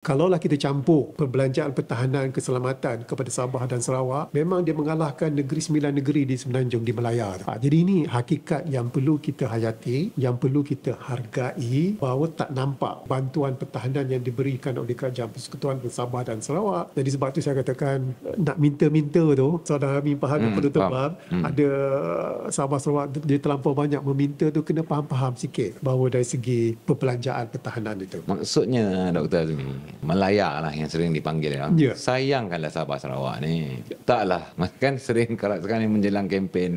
Kalaulah kita campur perbelanjaan pertahanan keselamatan kepada Sabah dan Sarawak, memang dia mengalahkan negeri 9 negeri di Semenanjung di Melaya. Jadi ini hakikat yang perlu kita hayati, yang perlu kita hargai, bahawa tak nampak bantuan pertahanan yang diberikan oleh Kerajaan Persekutuan Sabah dan Sarawak. Jadi sebab tu saya katakan nak minta-minta tu, saudara Amin faham penutup bab, ada Sabah Sarawak dia terlampau banyak meminta tu, kena faham-faham sikit bahawa dari segi perbelanjaan pertahanan itu. Maksudnya Dr. Azmi, Melaya lah yang sering dipanggil ya. Ya. Sayangkanlah Sabah Sarawak ni. Taklah, kan sering kerap sekali menjelang kempen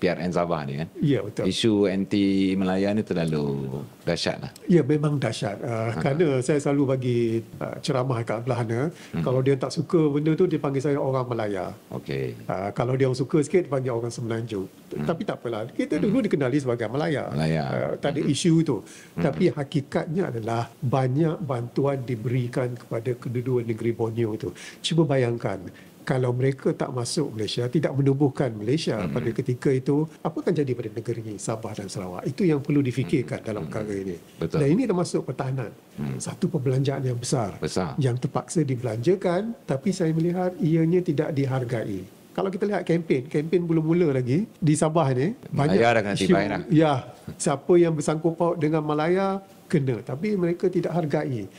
PRN Sabah ni kan. Ya, betul. Isu anti Melaya ni terlalu dahsyat lah. Ya, memang dahsyat. Kerana saya selalu bagi ceramah kat belahana, kalau dia tak suka benda tu, dia panggil saya orang Melaya. Okey. Kalau dia orang suka sikit, dia panggil orang Semenanjung. Tapi tak apalah. Kita dulu dikenali sebagai Melaya. Tak ada isu tu. Tapi hakikatnya adalah banyak bantuan diberikan kepada kedua-dua negeri Borneo itu. Cuba bayangkan, kalau mereka tak masuk Malaysia, tidak menubuhkan Malaysia pada ketika itu, apa akan jadi pada negeri Sabah dan Sarawak? Itu yang perlu difikirkan dalam perkara ini. Betul. Dan ini termasuk pertahanan. Satu perbelanjaan yang besar. Yang terpaksa dibelanjakan, tapi saya melihat ianya tidak dihargai. Kalau kita lihat kempen belum mula lagi di Sabah ni, Malaya dah kena tibai dah. Ya, siapa yang bersangkut paut dengan Malaya kena, tapi mereka tidak hargai.